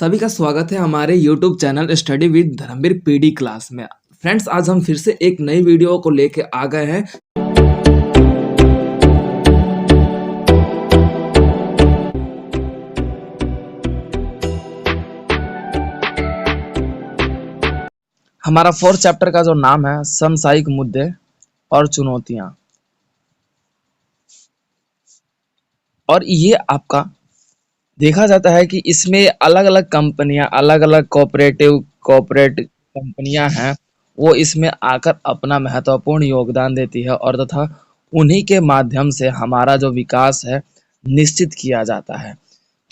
सभी का स्वागत है हमारे YouTube channel study with Dharmveer PD class में। फ्रेंड्स, आज हम फिर से एक नई वीडियो को लेके आ गए हैं। हमारा 4th चैप्टर का जो नाम है समसामयिक मुद्दे और चुनौतियां, और ये आपका देखा जाता है कि इसमें अलग अलग कंपनियां, अलग अलग कॉर्पोरेट कंपनियां हैं, वो इसमें आकर अपना महत्वपूर्ण योगदान देती है और तथा उन्हीं के माध्यम से हमारा जो विकास है निश्चित किया जाता है।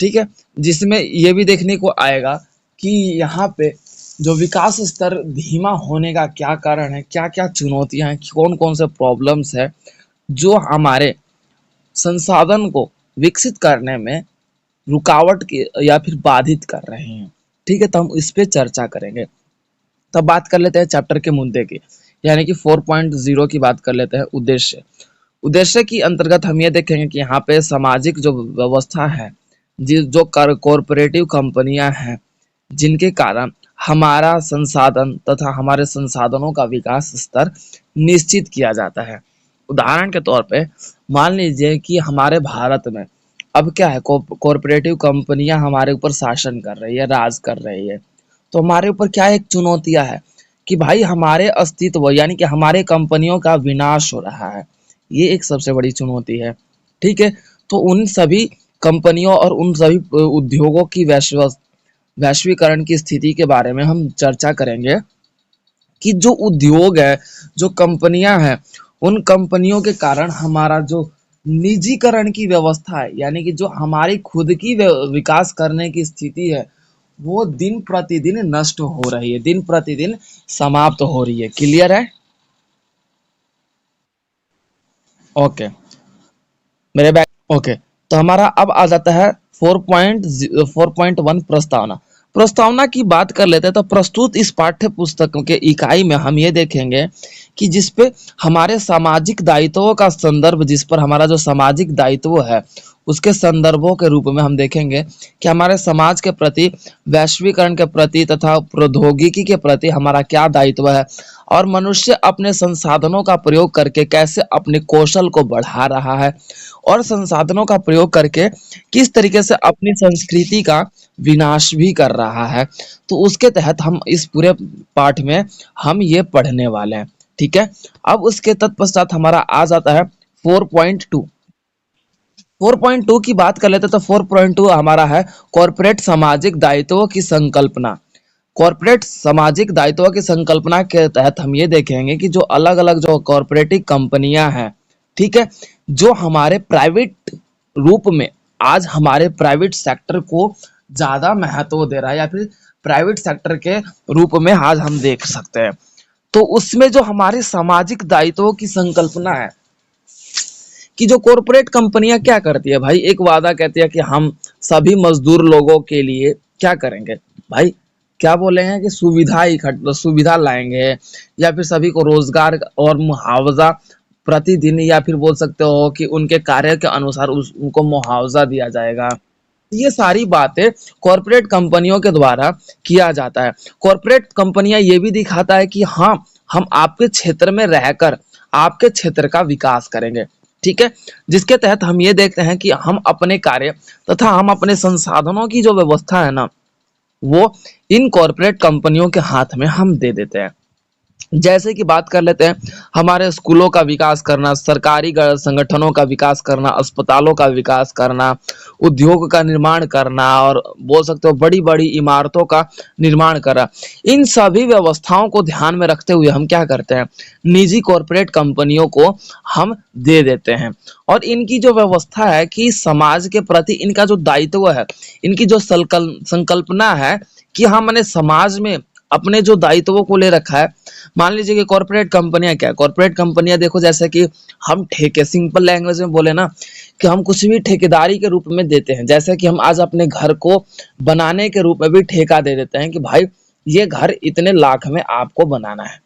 ठीक है, जिसमें ये भी देखने को आएगा कि यहाँ पे जो विकास स्तर धीमा होने का क्या कारण है, क्या क्या चुनौतियां हैं, कौन कौन से प्रॉब्लम्स है जो हमारे संसाधन को विकसित करने में रुकावट के या फिर बाधित कर रहे हैं। ठीक है, तो हम इस पे चर्चा करेंगे। तब बात कर लेते हैं चैप्टर के मुद्दे की, यानी कि 4.0 की बात कर लेते हैं। उद्देश्य की अंतर्गत हम ये देखेंगे कि यहाँ पे सामाजिक जो व्यवस्था है, जो कॉरपोरेटिव कंपनियां हैं, जिनके कारण हमारा संसाधन तथा हमारे संसाधनों का विकास स्तर निश्चित किया जाता है। उदाहरण के तौर पे मान लीजिए कि हमारे भारत में अब क्या है, कॉरपोरेटिव कंपनियां हमारे ऊपर शासन कर रही है, राज कर रही है। तो हमारे ऊपर क्या एक चुनौतियां है कि भाई हमारे अस्तित्व यानी कि हमारे कंपनियों का विनाश हो रहा है। ये एक सबसे बड़ी चुनौती है। ठीक है, तो उन सभी कंपनियों और उन सभी उद्योगों की वैश्वीकरण की स्थिति के बारे में हम चर्चा करेंगे कि जो उद्योग है, जो कंपनियां हैं, उन कंपनियों के कारण हमारा जो निजीकरण की व्यवस्था है, यानी कि जो हमारी खुद की विकास करने की स्थिति है, वो दिन प्रतिदिन नष्ट हो रही है, दिन प्रतिदिन समाप्त हो रही है। क्लियर है? ओके, मेरे बैक ओके। तो हमारा अब आ जाता है 4.1 प्रस्तावना। प्रस्तावना की बात कर लेते हैं। तो प्रस्तुत इस पाठ्य पुस्तक के इकाई में हम ये देखेंगे कि जिसपे हमारे सामाजिक दायित्वों का संदर्भ, जिस पर हमारा जो सामाजिक दायित्व है उसके संदर्भों के रूप में हम देखेंगे कि हमारे समाज के प्रति, वैश्वीकरण के प्रति तथा प्रौद्योगिकी के प्रति हमारा क्या दायित्व है, और मनुष्य अपने संसाधनों का प्रयोग करके कैसे अपने कौशल को बढ़ा रहा है, और संसाधनों का प्रयोग करके किस तरीके से अपनी संस्कृति का विनाश भी कर रहा है। तो उसके तहत हम इस पूरे पाठ में हम ये पढ़ने वाले हैं। ठीक है, अब उसके तत्पश्चात हमारा आ जाता है 4.2। 4.2 की बात कर लेते तो 4.2 हमारा है कॉर्पोरेट सामाजिक दायित्वों की संकल्पना। कॉर्पोरेट सामाजिक दायित्व की संकल्पना के तहत हम ये देखेंगे कि जो अलग अलग जो कॉर्पोरेटिव कंपनियां हैं, ठीक है, जो हमारे प्राइवेट रूप में आज हमारे प्राइवेट सेक्टर को ज्यादा महत्व दे रहा है, या फिर प्राइवेट सेक्टर के रूप में आज हम देख सकते हैं। तो उसमें जो हमारे सामाजिक दायित्वों की संकल्पना है कि जो कॉर्पोरेट कंपनियां क्या करती है भाई, एक वादा कहती है कि हम सभी मजदूर लोगों के लिए क्या करेंगे भाई, क्या बोलेंगे कि सुविधा लाएंगे, या फिर सभी को रोजगार और मुआवजा प्रतिदिन, या फिर बोल सकते हो कि उनके कार्य के अनुसार उनको मुआवजा दिया जाएगा। ये सारी बातें कॉर्पोरेट कंपनियों के द्वारा किया जाता है। कॉर्पोरेट कंपनियां ये भी दिखाता है कि हाँ, हम आपके क्षेत्र में रहकर आपके क्षेत्र का विकास करेंगे। ठीक है, जिसके तहत हम ये देखते हैं कि हम अपने कार्य तथा हम अपने संसाधनों की जो व्यवस्था है ना, वो इन कॉर्पोरेट कंपनियों के हाथ में हम दे देते हैं। जैसे कि बात कर लेते हैं हमारे स्कूलों का विकास करना, सरकारी संगठनों का विकास करना, अस्पतालों का विकास करना, उद्योग का निर्माण करना, और बोल सकते हो बड़ी बड़ी इमारतों का निर्माण करना। इन सभी व्यवस्थाओं को ध्यान में रखते हुए हम क्या करते हैं, निजी कॉर्पोरेट कंपनियों को हम दे देते हैं। और इनकी जो व्यवस्था है कि समाज के प्रति इनका जो दायित्व है, इनकी जो संकल्पना है कि हमने समाज में अपने जो दायित्वों को ले रखा है। मान लीजिए कि कॉर्पोरेट कंपनियां क्या है, कॉर्पोरेट कंपनियां देखो, जैसे कि हम ठेके, सिंपल लैंग्वेज में बोले ना, कि हम कुछ भी ठेकेदारी के रूप में देते हैं। जैसे कि हम आज अपने घर को बनाने के रूप में भी ठेका दे देते हैं कि भाई ये घर इतने लाख में आपको बनाना है,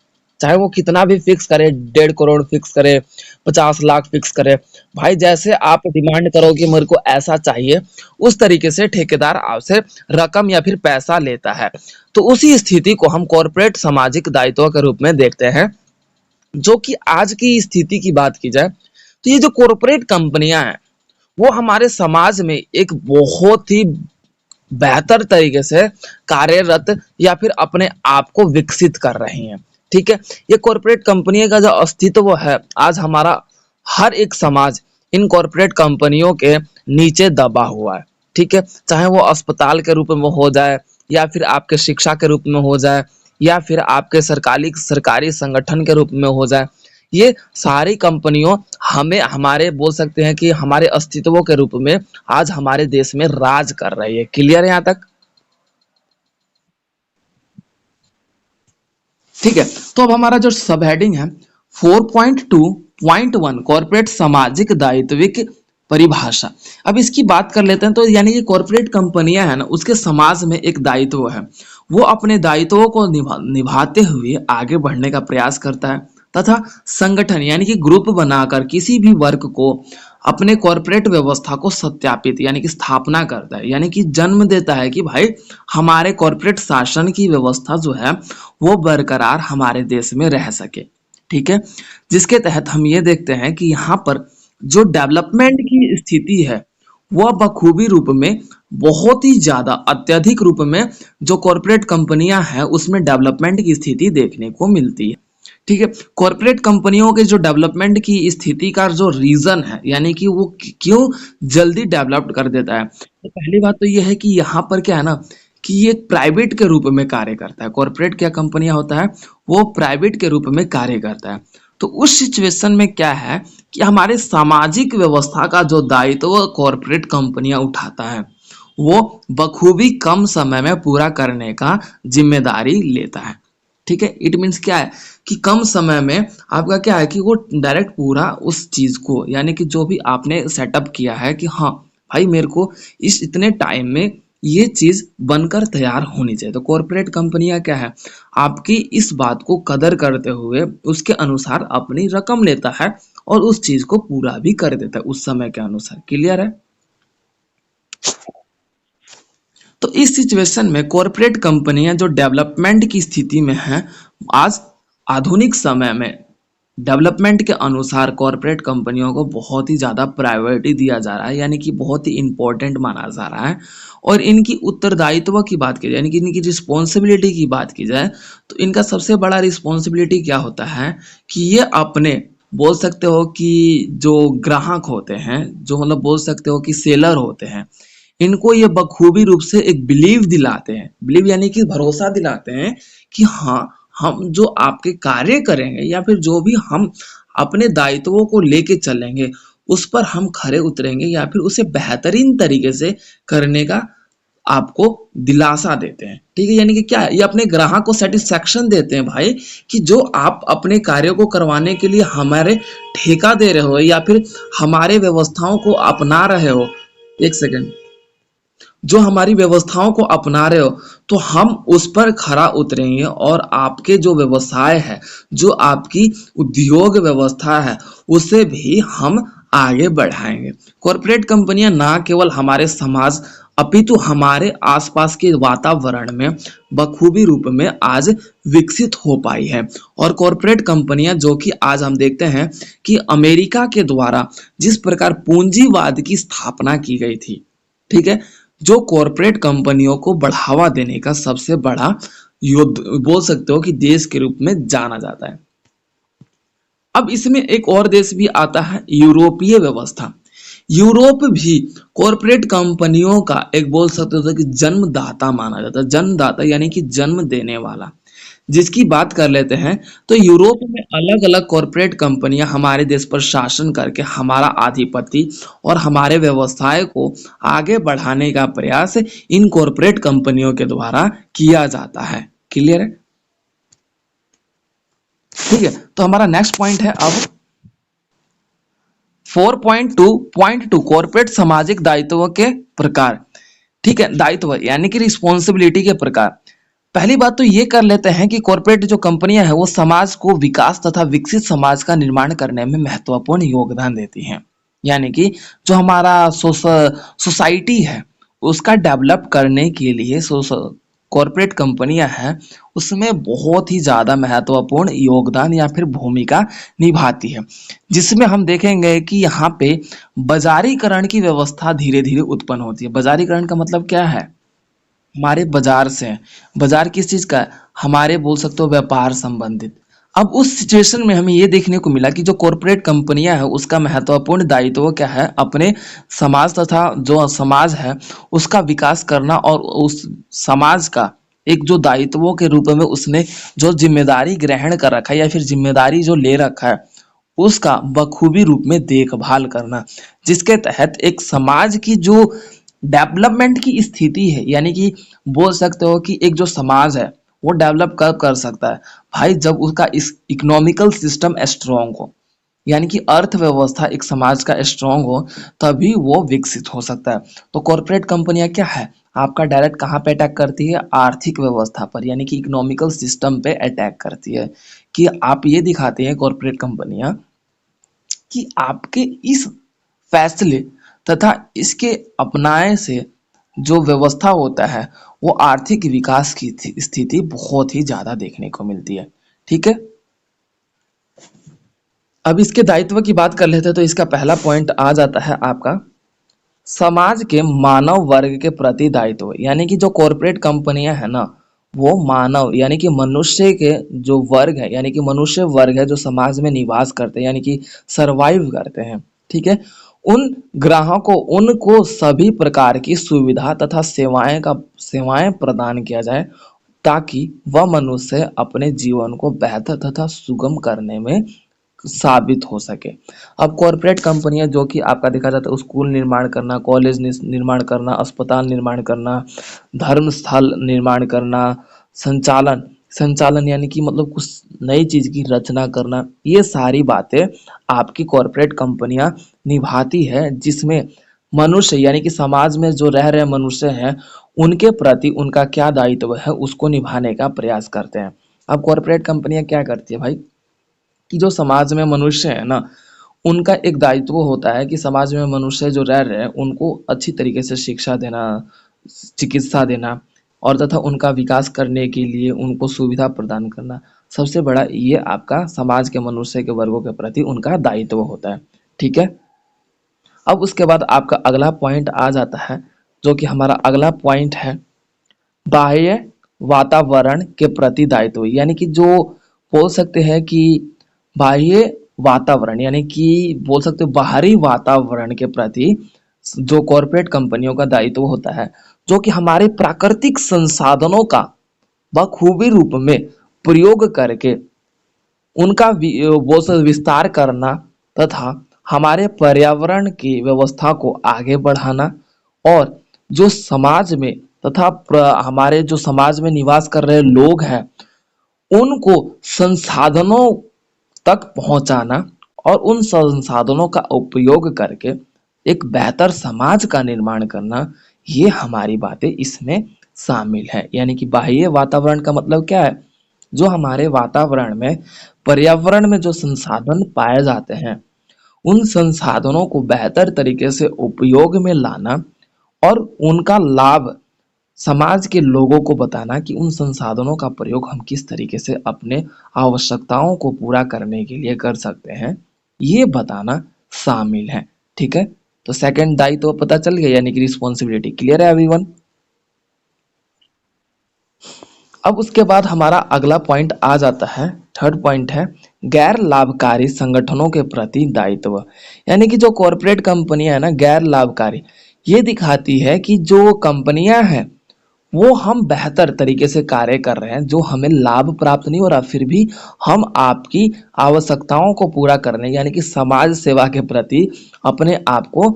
चाहे वो कितना भी फिक्स करे, 1.5 करोड़ फिक्स करे, 50 लाख फिक्स करे, भाई जैसे आप डिमांड करो कि मेरे को ऐसा चाहिए, उस तरीके से ठेकेदार आपसे रकम या फिर पैसा लेता है। तो उसी स्थिति को हम कॉर्पोरेट सामाजिक दायित्व के रूप में देखते हैं। जो कि आज की स्थिति की बात की जाए तो ये जो कॉर्पोरेट कंपनियां हैं वो हमारे समाज में एक बहुत ही बेहतर तरीके से कार्यरत या फिर अपने आप को विकसित कर रही हैं। ठीक है, ये कॉर्पोरेट कंपनी का जो अस्तित्व है, आज हमारा हर एक समाज इन कॉर्पोरेट कंपनियों के नीचे दबा हुआ है। ठीक है, चाहे वो अस्पताल के रूप में हो जाए, या फिर आपके शिक्षा के रूप में हो जाए, या फिर आपके सरकारी सरकारी संगठन के रूप में हो जाए, ये सारी कंपनियों हमें हमारे बोल सकते हैं कि हमारे अस्तित्व के रूप में आज हमारे देश में राज कर रही है। क्लियर है यहाँ तक? ठीक है, तो अब हमारा जो सब हेडिंग है 4.2.1 कॉर्पोरेट सामाजिक दायित्विक परिभाषा। अब इसकी बात कर लेते हैं। तो यानी कि कॉर्पोरेट कंपनियां है ना, उसके समाज में एक दायित्व है, वो अपने दायित्वों को निभाते हुए आगे बढ़ने का प्रयास करता है, तथा संगठन यानी कि ग्रुप बनाकर किसी भी वर्ग को अपने कॉर्पोरेट व्यवस्था को सत्यापित यानी कि स्थापना करता है, यानी कि जन्म देता है कि भाई हमारे कॉर्पोरेट शासन की व्यवस्था जो है वो बरकरार हमारे देश में रह सके। ठीक है, जिसके तहत हम ये देखते हैं कि यहाँ पर जो डेवलपमेंट की स्थिति है वह बखूबी रूप में बहुत ही ज्यादा अत्यधिक रूप में जो कॉर्पोरेट कंपनियां हैं उसमें डेवलपमेंट की स्थिति देखने को मिलती है। ठीक है, कॉर्पोरेट कंपनियों के जो डेवलपमेंट की स्थिति का जो रीजन है, यानी कि वो क्यों जल्दी डेवलप कर देता है, तो पहली बात तो ये है कि यहाँ पर क्या है ना कि ये प्राइवेट के रूप में कार्य करता है। कॉर्पोरेट क्या कंपनियां होता है, वो प्राइवेट के रूप में कार्य करता है। तो उस सिचुएशन में क्या है कि हमारे सामाजिक व्यवस्था का जो दायित्व कॉर्पोरेट कंपनियां उठाता है वो बखूबी कम समय में पूरा करने का जिम्मेदारी लेता है। ठीक है, इट मीन्स क्या है कि कम समय में आपका क्या है कि वो डायरेक्ट पूरा उस चीज को यानी कि जो भी आपने सेटअप किया है कि हाँ भाई मेरे को इस इतने टाइम में ये चीज बनकर तैयार होनी चाहिए। तो कॉर्पोरेट कंपनियां क्या है, आपकी इस बात को कदर करते हुए उसके अनुसार अपनी रकम लेता है और उस चीज को पूरा भी कर देता है उस समय के अनुसार। क्लियर है? तो इस सिचुएशन में कॉर्पोरेट कंपनियां जो डेवलपमेंट की स्थिति में हैं, आज आधुनिक समय में डेवलपमेंट के अनुसार कॉर्पोरेट कंपनियों को बहुत ही ज़्यादा प्रायोरिटी दिया जा रहा है, यानी कि बहुत ही इंपॉर्टेंट माना जा रहा है। और इनकी उत्तरदायित्व की बात की जाए यानी कि इनकी रिस्पॉन्सिबिलिटी की बात की जाए तो इनका सबसे बड़ा रिस्पॉन्सिबिलिटी क्या होता है कि ये अपने बोल सकते हो कि जो ग्राहक होते हैं, जो मतलब बोल सकते हो कि सेलर होते हैं, इनको ये बखूबी रूप से एक बिलीव दिलाते हैं, बिलीव यानी कि भरोसा दिलाते हैं कि हाँ हम जो आपके कार्य करेंगे या फिर जो भी हम अपने दायित्वों को लेके चलेंगे उस पर हम खरे उतरेंगे या फिर उसे बेहतरीन तरीके से करने का आपको दिलासा देते हैं। ठीक है, यानी कि क्या है, ये अपने ग्राहक को सेटिस्फेक्शन देते हैं भाई कि जो आप अपने कार्यों को करवाने के लिए हमारे ठेका दे रहे हो या फिर हमारे व्यवस्थाओं को अपना रहे हो, एक सेकेंड, जो हमारी व्यवस्थाओं को अपना रहे हो तो हम उस पर खरा उतरेंगे और आपके जो व्यवसाय है, जो आपकी उद्योग व्यवस्था है, उसे भी हम आगे बढ़ाएंगे। कॉर्पोरेट कंपनियां ना केवल हमारे समाज अपितु हमारे आसपास के वातावरण में बखूबी रूप में आज विकसित हो पाई है। और कॉर्पोरेट कंपनियां जो कि आज हम देखते हैं कि अमेरिका के द्वारा जिस प्रकार पूंजीवाद की स्थापना की गई थी, ठीक है, जो कॉरपोरेट कंपनियों को बढ़ावा देने का सबसे बड़ा युद्ध बोल सकते हो कि देश के रूप में जाना जाता है। अब इसमें एक और देश भी आता है, यूरोपीय व्यवस्था। यूरोप भी कॉरपोरेट कंपनियों का एक बोल सकते हो कि जन्मदाता माना जाता है। जन्मदाता यानी कि जन्म देने वाला। जिसकी बात कर लेते हैं तो यूरोप में अलग अलग कॉरपोरेट कंपनियां हमारे देश पर शासन करके हमारा आधिपत्य और हमारे व्यवसाय को आगे बढ़ाने का प्रयास इन कॉरपोरेट कंपनियों के द्वारा किया जाता है। क्लियर है? ठीक है, तो हमारा नेक्स्ट पॉइंट है अब 4.2.2 कॉर्पोरेट सामाजिक दायित्व के प्रकार। ठीक है, दायित्व यानी कि रिस्पॉन्सिबिलिटी के प्रकार। पहली बात तो ये कर लेते हैं कि कॉर्पोरेट जो कंपनियां हैं वो समाज को विकास तथा विकसित समाज का निर्माण करने में महत्वपूर्ण योगदान देती हैं। यानी कि जो हमारा सोसाइटी है उसका डेवलप करने के लिए कॉर्पोरेट कंपनियां हैं उसमें बहुत ही ज़्यादा महत्वपूर्ण योगदान या फिर भूमिका निभाती है, जिसमें हम देखेंगे कि यहाँ पे बाजारीकरण की व्यवस्था धीरे धीरे उत्पन्न होती है। बाजारीकरण का मतलब क्या है? हमारे बाजार से हैं। बाजार किस चीज का है? हमारे बोल सकते हो व्यापार संबंधित। अब उस सिचुएशन में हमें ये देखने को मिला कि जो कॉरपोरेट कंपनियां हैं उसका महत्वपूर्ण दायित्व क्या है? अपने समाज तथा जो समाज है उसका विकास करना, और उस समाज का एक जो दायित्वों के रूप में उसने जो जिम्मेदारी ग्रहण कर रखा है या फिर जिम्मेदारी जो ले रखा है उसका बखूबी रूप में देखभाल करना, जिसके तहत एक समाज की जो डेवलपमेंट की स्थिति है, यानी कि बोल सकते हो कि एक जो समाज है वो डेवलप कब कर सकता है भाई? जब उसका इस इकोनॉमिकल सिस्टम स्ट्रांग हो, यानी कि अर्थव्यवस्था एक समाज का स्ट्रांग हो, तभी वो विकसित हो सकता है। तो कॉर्पोरेट कंपनियां क्या है? आपका डायरेक्ट कहाँ पे अटैक करती है? आर्थिक व्यवस्था पर, यानी कि इकोनॉमिकल सिस्टम पे अटैक करती है। कि आप ये दिखाते हैं कॉर्पोरेट कंपनियां कि आपके इस फैसले तथा इसके अपनाए से जो व्यवस्था होता है वो आर्थिक विकास की स्थिति बहुत ही ज्यादा देखने को मिलती है। ठीक है, अब इसके दायित्व की बात कर लेते हैं तो इसका पहला पॉइंट आ जाता है आपका समाज के मानव वर्ग के प्रति दायित्व। यानी कि जो कॉरपोरेट कंपनियां है ना वो मानव यानी कि मनुष्य के जो वर्ग है, यानी कि मनुष्य वर्ग है जो समाज में निवास करते हैं, यानी कि सरवाइव करते हैं। ठीक है, उन ग्राहकों उनको सभी प्रकार की सुविधा तथा सेवाएं प्रदान किया जाए ताकि वह मनुष्य अपने जीवन को बेहतर तथा सुगम करने में साबित हो सके। अब कॉरपोरेट कंपनियां जो कि आपका देखा जाता है स्कूल निर्माण करना, कॉलेज निर्माण करना, अस्पताल निर्माण करना, धर्म स्थल निर्माण करना, संचालन संचालन यानी कि मतलब कुछ नई चीज की रचना करना, ये सारी बातें आपकी कॉरपोरेट कंपनियां निभाती है, जिसमें मनुष्य यानी कि समाज में जो रह रहे मनुष्य हैं उनके प्रति उनका क्या दायित्व है उसको निभाने का प्रयास करते हैं। अब कॉरपोरेट कंपनियां क्या करती है भाई कि जो समाज में मनुष्य है ना उनका एक दायित्व होता है कि समाज में मनुष्य जो रह रहे हैं उनको अच्छी तरीके से शिक्षा देना, चिकित्सा देना और तथा उनका विकास करने के लिए उनको सुविधा प्रदान करना। सबसे बड़ा ये आपका समाज के मनुष्य के वर्गों के प्रति उनका दायित्व होता है। ठीक है, अब उसके बाद आपका अगला पॉइंट आ जाता है, जो कि हमारा अगला पॉइंट है बाह्य वातावरण के प्रति दायित्व। यानी कि जो बोल सकते हैं कि बाह्य वातावरण यानी कि बोल सकते हो बाहरी वातावरण के प्रति जो कॉरपोरेट कंपनियों का दायित्व होता है, जो कि हमारे प्राकृतिक संसाधनों का बखूबी रूप में प्रयोग करके उनका वो सब विस्तार करना तथा हमारे पर्यावरण की व्यवस्था को आगे बढ़ाना, और जो समाज में तथा हमारे जो समाज में निवास कर रहे लोग हैं उनको संसाधनों तक पहुंचाना और उन संसाधनों का उपयोग करके एक बेहतर समाज का निर्माण करना, ये हमारी बातें इसमें शामिल है। यानी कि बाह्य वातावरण का मतलब क्या है? जो हमारे वातावरण में पर्यावरण में जो संसाधन पाए जाते हैं उन संसाधनों को बेहतर तरीके से उपयोग में लाना और उनका लाभ समाज के लोगों को बताना कि उन संसाधनों का प्रयोग हम किस तरीके से अपने आवश्यकताओं को पूरा करने के लिए कर सकते हैं, ये बताना शामिल है। ठीक है, तो सेकंड दायित्व तो पता चल गया, यानी कि रिस्पॉन्सिबिलिटी। क्लियर है एवरीवन? अब उसके बाद हमारा अगला पॉइंट आ जाता है, थर्ड पॉइंट है गैर लाभकारी संगठनों के प्रति दायित्व। यानी कि जो कॉरपोरेट कंपनियां है ना गैर लाभकारी, ये दिखाती है कि जो कंपनियां हैं वो हम बेहतर तरीके से कार्य कर रहे हैं, जो हमें लाभ प्राप्त नहीं हो रहा फिर भी हम आपकी आवश्यकताओं को पूरा करने यानी कि समाज सेवा के प्रति अपने आप को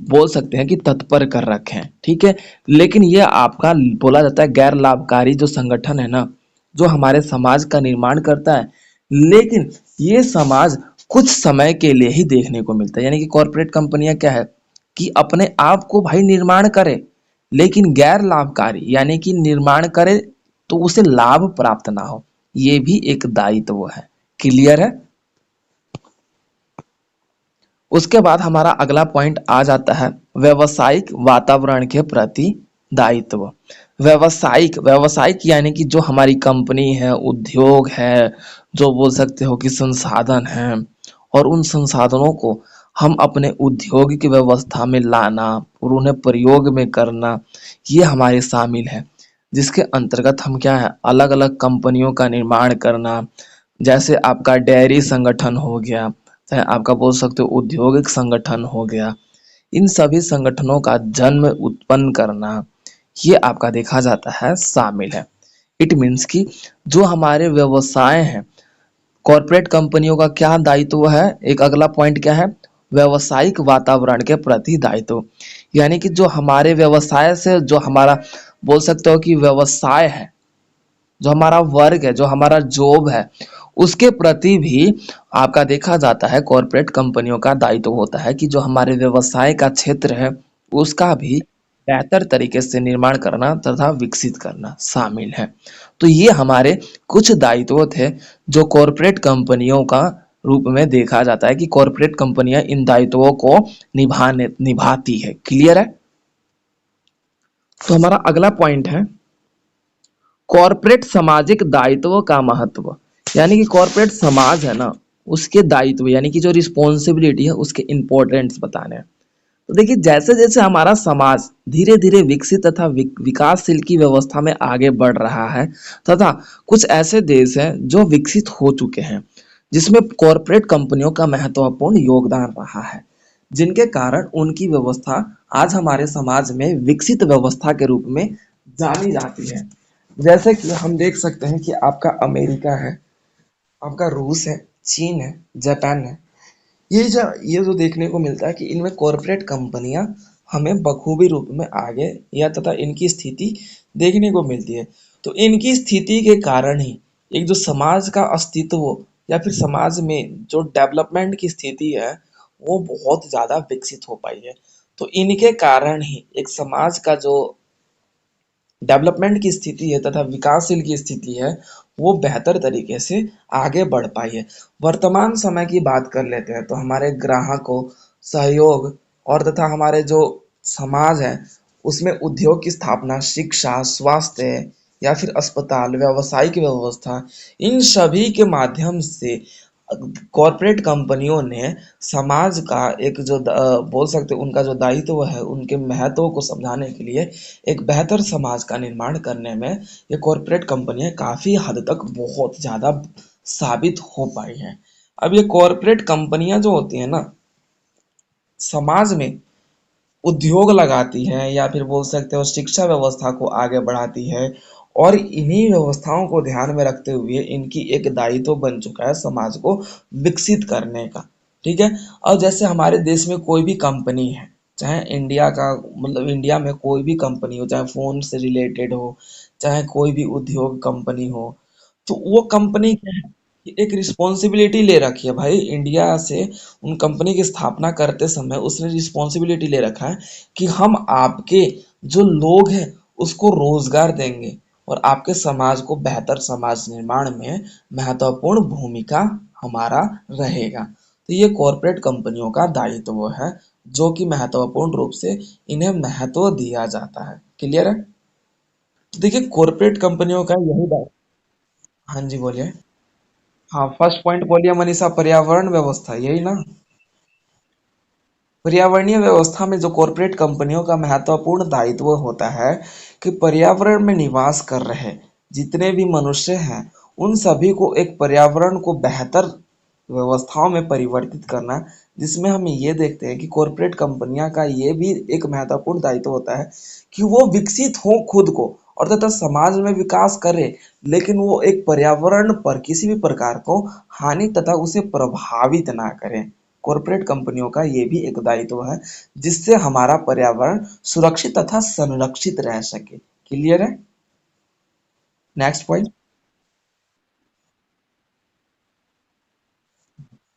बोल सकते हैं कि तत्पर कर रखे हैं। ठीक है, लेकिन ये आपका बोला जाता है गैर लाभकारी जो संगठन है ना, जो हमारे समाज का निर्माण करता है, लेकिन ये समाज कुछ समय के लिए ही देखने को मिलता है। यानी कि कॉरपोरेट कंपनियां क्या है कि अपने आप को भाई निर्माण करे, लेकिन गैर लाभकारी यानी कि निर्माण करे तो उसे लाभ प्राप्त ना हो, ये भी एक दायित्व है। क्लियर है? उसके बाद हमारा अगला पॉइंट आ जाता है व्यवसायिक वातावरण के प्रति दायित्व। व्यवसायिक व्यवसायिक यानी कि जो हमारी कंपनी है, उद्योग है, जो बोल सकते हो कि संसाधन है, और उन संसाधनों को हम अपने उद्योग की व्यवस्था में लाना और उन्हें प्रयोग में करना, ये हमारे शामिल है। जिसके अंतर्गत हम क्या है, अलग अलग कंपनियों का निर्माण करना, जैसे आपका डेयरी संगठन हो गया, चाहे आपका बोल सकते हो औद्योगिक संगठन हो गया, इन सभी संगठनों का जन्म उत्पन्न करना, ये आपका देखा जाता है शामिल है। इट मीन्स कि जो हमारे व्यवसाय हैं, कॉरपोरेट कंपनियों का क्या दायित्व है, एक अगला पॉइंट क्या है, व्यवसायिक वातावरण के प्रति दायित्व। यानी कि जो हमारे व्यवसाय से जो हमारा बोल सकते हो कि व्यवसाय है, जो हमारा वर्क है, जो हमारा जॉब है, उसके प्रति भी आपका देखा जाता है कॉरपोरेट कंपनियों का दायित्व होता है कि जो हमारे व्यवसाय का क्षेत्र है, उसका भी बेहतर तरीके से निर्माण करना तथा विकसित करना शामिल है। तो ये हमारे कुछ दायित्व थे जो कॉरपोरेट कंपनियों का रूप में देखा जाता है कि कॉरपोरेट कंपनियां इन दायित्वों को निभाती है। क्लियर है? तो हमारा अगला पॉइंट है कॉरपोरेट सामाजिक दायित्व का महत्व। यानी कि कॉरपोरेट समाज है ना, उसके दायित्व यानी कि जो रिस्पॉन्सिबिलिटी है, उसके इंपॉर्टेंस बताने हैं। तो देखिए, जैसे जैसे हमारा समाज धीरे धीरे विकसित तथा विकासशील की व्यवस्था में आगे बढ़ रहा है, तथा कुछ ऐसे देश हैं जो विकसित हो चुके हैं, जिसमें कॉरपोरेट कंपनियों का महत्वपूर्ण योगदान रहा है, जिनके कारण उनकी व्यवस्था आज हमारे समाज में विकसित व्यवस्था के रूप में जानी जाती है। जैसे कि हम देख सकते हैं कि आपका अमेरिका है, आपका रूस है, चीन है, जापान है। ये जो देखने को मिलता है कि इनमें कॉरपोरेट कंपनियां हमें बखूबी रूप में आगे या तथा इनकी स्थिति देखने को मिलती है। तो इनकी स्थिति के कारण ही एक जो समाज का अस्तित्व या फिर समाज में जो डेवलपमेंट की स्थिति है, वो बहुत ज़्यादा विकसित हो पाई है। तो इनके कारण ही एक समाज का जो डेवलपमेंट की स्थिति है तथा विकासशील की स्थिति है, वो बेहतर तरीके से आगे बढ़ पाई है। वर्तमान समय की बात कर लेते हैं तो हमारे ग्राहकों, सहयोग और तथा हमारे जो समाज है, उसमें उद्योग की स्थापना, शिक्षा, स्वास्थ्य या फिर अस्पताल, व्यावसायिक व्यवस्था, इन सभी के माध्यम से कॉरपोरेट कंपनियों ने समाज का एक जो बोल सकते हैं उनका जो दायित्व है, उनके महत्व को समझाने के लिए एक बेहतर समाज का निर्माण करने में ये कॉरपोरेट कंपनियां काफ़ी हद तक बहुत ज़्यादा साबित हो पाई हैं। अब ये कॉरपोरेट कंपनियां जो होती हैं ना, समाज में उद्योग लगाती हैं या फिर बोल सकते हो शिक्षा व्यवस्था को आगे बढ़ाती है, और इन्हीं व्यवस्थाओं को ध्यान में रखते हुए इनकी एक दायित्व बन चुका है समाज को विकसित करने का। ठीक है? और जैसे हमारे देश में कोई भी कंपनी है, चाहे इंडिया का मतलब इंडिया में कोई भी कंपनी हो, चाहे फ़ोन से रिलेटेड हो, चाहे कोई भी उद्योग कंपनी हो, तो वो कंपनी क्या है कि एक रिस्पॉन्सिबिलिटी ले रखी है भाई इंडिया से। उन कंपनी की स्थापना करते समय उसने रिस्पॉन्सिबिलिटी ले रखा है कि हम आपके जो लोग हैं उसको रोजगार देंगे और आपके समाज को बेहतर समाज निर्माण में महत्वपूर्ण भूमिका हमारा रहेगा। तो ये कॉरपोरेट कंपनियों का दायित्व है जो कि महत्वपूर्ण रूप से इन्हें महत्व दिया जाता है। क्लियर है? तो देखिए, कॉरपोरेट कंपनियों का यही दायित्व। हाँ जी, बोलिए। हाँ, फर्स्ट पॉइंट बोलिए मनीषा, पर्यावरण व्यवस्था, यही ना? पर्यावरणीय व्यवस्था में जो कॉरपोरेट कंपनियों का महत्वपूर्ण दायित्व होता है कि पर्यावरण में निवास कर रहे जितने भी मनुष्य हैं, उन सभी को एक पर्यावरण को बेहतर व्यवस्थाओं में परिवर्तित करना, जिसमें हम ये देखते हैं कि कॉरपोरेट कंपनियां का ये भी एक महत्वपूर्ण दायित्व होता है कि वो विकसित हो खुद को और तथा समाज में विकास करे, लेकिन वो एक पर्यावरण पर किसी भी प्रकार को हानि तथा उसे प्रभावित ना करें। कॉरपोरेट कंपनियों का ये भी एक दायित्व है जिससे हमारा पर्यावरण सुरक्षित तथा संरक्षित रह सके। क्लियर है? Next point.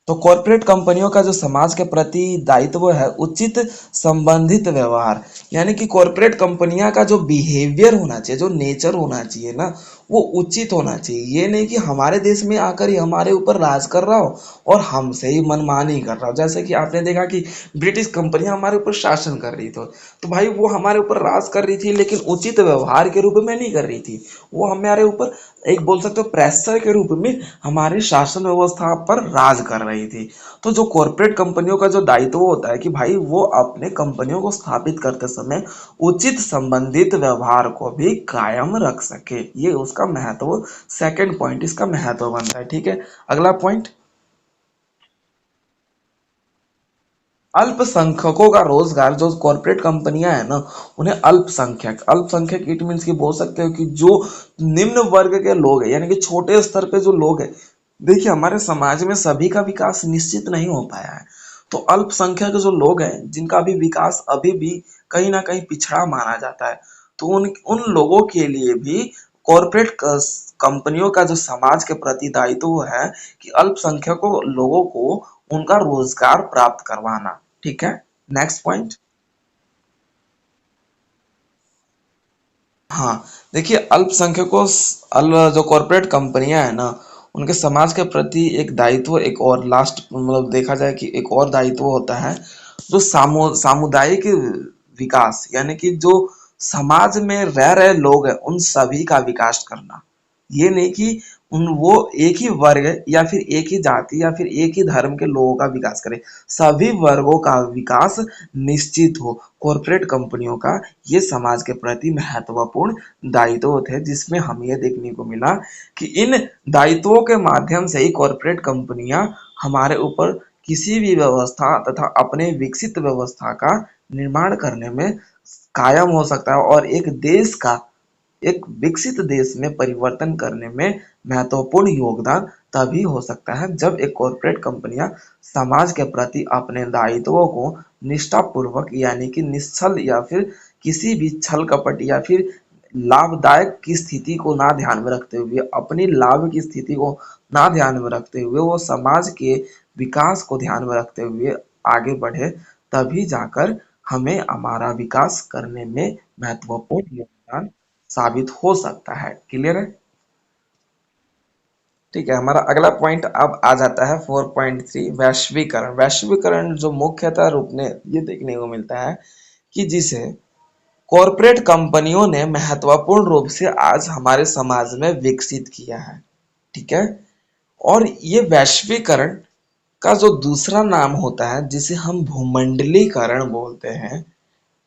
तो कॉरपोरेट कंपनियों का जो समाज के प्रति दायित्व है उचित संबंधित व्यवहार, यानी कि कॉरपोरेट कंपनियां का जो बिहेवियर होना चाहिए, जो नेचर होना चाहिए ना, वो उचित होना चाहिए। ये नहीं कि हमारे देश में आकर ही हमारे ऊपर राज कर रहा हो और हमसे ही मनमानी कर रहा हो। जैसे कि आपने देखा कि ब्रिटिश कंपनियां हमारे ऊपर शासन कर रही थी, तो भाई वो हमारे ऊपर राज कर रही थी लेकिन उचित व्यवहार के रूप में नहीं कर रही थी। वो हमारे ऊपर एक बोल सकते हो प्रेशर के रूप में हमारी शासन व्यवस्था पर राज कर रही थी। तो जो कॉरपोरेट कंपनियों का जो दायित्व होता है कि भाई वो अपने कंपनियों को स्थापित करते समय उचित संबंधित व्यवहार को भी कायम रख सके, ये उसका महत्व, सेकंड पॉइंट इसका महत्व बनता है। ठीक है, अगला पॉइंट, अल्पसंख्यकों का रोजगार। जो कॉरपोरेट कंपनियां हैं ना, उन्हें अल्पसंख्यक, अल्पसंख्यक इट मीन्स कि बोल सकते हो कि जो निम्न वर्ग के लोग हैं, यानी कि छोटे स्तर पे जो लोग हैं। देखिए हमारे समाज में सभी का विकास निश्चित नहीं हो पाया है, तो अल्पसंख्यक जो लोग हैं जिनका भी विकास अभी भी कहीं ना कहीं पिछड़ा माना जाता है, तो उन उन लोगों के लिए भी कॉरपोरेट कंपनियों का जो समाज के प्रति दायित्व है कि अल्पसंख्यकों लोगों को उनका रोजगार प्राप्त करवाना। ठीक है, नेक्स्ट पॉइंट। हाँ, देखिए अल्पसंख्यकों जो कॉरपोरेट कंपनियां हैं ना, उनके समाज के प्रति एक दायित्व, एक और लास्ट मतलब देखा जाए कि एक और दायित्व होता है जो सामुदायिक विकास, यानी कि जो समाज में रह रहे लोग हैं उन सभी का विकास करना। ये नहीं कि उन वो एक ही वर्ग या फिर एक ही जाति या फिर एक ही धर्म के लोगों का विकास करे, सभी वर्गों का विकास निश्चित हो। कॉरपोरेट कंपनियों का ये समाज के प्रति महत्वपूर्ण दायित्व थे, जिसमें हम ये देखने को मिला कि इन दायित्वों के माध्यम से ही कॉरपोरेट कंपनियां हमारे ऊपर किसी भी व्यवस्था तथा अपने विकसित व्यवस्था का निर्माण करने में कायम हो सकता है और एक देश का, एक विकसित देश में परिवर्तन करने में महत्वपूर्ण योगदान तभी हो सकता है जब एक कॉरपोरेट कंपनियां समाज के प्रति अपने दायित्वों को निष्ठापूर्वक, यानी कि निश्छल या फिर किसी भी छल कपट या फिर लाभदायक की स्थिति को ना ध्यान में रखते हुए, अपनी लाभ की स्थिति को ना ध्यान में रखते हुए, वो समाज के विकास को ध्यान में रखते हुए आगे बढ़े, तभी जाकर हमें हमारा विकास करने में महत्वपूर्ण योगदान साबित हो सकता है। क्लियर है? ठीक है, हमारा अगला पॉइंट अब आ जाता है 4.3, वैश्वीकरण। वैश्वीकरण जो मुख्यतः रूप में ये देखने को मिलता है कि जिसे कॉरपोरेट कंपनियों ने महत्वपूर्ण रूप से आज हमारे समाज में विकसित किया है। ठीक है, और ये वैश्वीकरण का जो दूसरा नाम होता है जिसे हम भूमंडलीकरण बोलते हैं,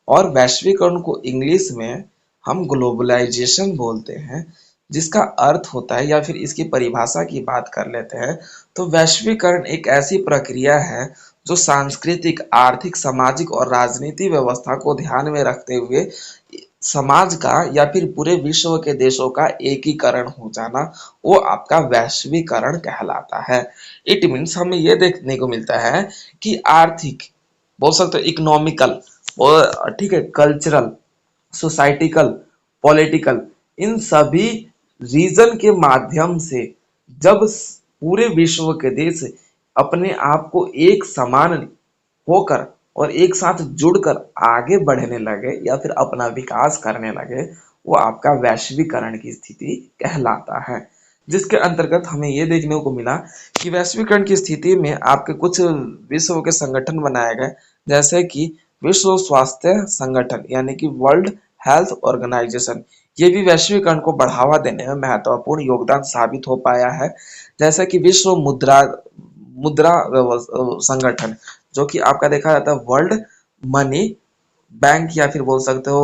और वैश्वीकरण को इंग्लिश में हम ग्लोबलाइजेशन बोलते हैं, जिसका अर्थ होता है, या फिर इसकी परिभाषा की बात कर लेते हैं, तो वैश्वीकरण एक ऐसी प्रक्रिया है जो सांस्कृतिक, आर्थिक, सामाजिक और राजनीति व्यवस्था को ध्यान में रखते हुए समाज का या फिर पूरे विश्व के देशों का एकीकरण हो जाना, वो आपका वैश्वीकरण कहलाता है। इट मीन्स हमें यह देखने को मिलता है कि आर्थिक, बोल सकते हो इकोनॉमिकल, और ठीक है कल्चरल, सोसाइटिकल, पॉलिटिकल, इन सभी रीजन के माध्यम से जब पूरे विश्व के देश अपने आप को एक समान होकर और एक साथ जुड़कर आगे बढ़ने लगे या फिर अपना विकास करने लगे, वो आपका वैश्वीकरण की स्थिति कहलाता है। जिसके अंतर्गत हमें ये देखने को मिला कि वैश्वीकरण की स्थिति में आपके कुछ विश्व के संगठन बनाए गए, जैसे कि विश्व स्वास्थ्य संगठन यानी कि वर्ल्ड हेल्थ ऑर्गेनाइजेशन। ये भी वैश्वीकरण को बढ़ावा देने में महत्वपूर्ण योगदान साबित हो पाया है। जैसे कि विश्व मुद्रा मुद्रा संगठन, जो कि आपका देखा जाता है वर्ल्ड मनी बैंक या फिर बोल सकते हो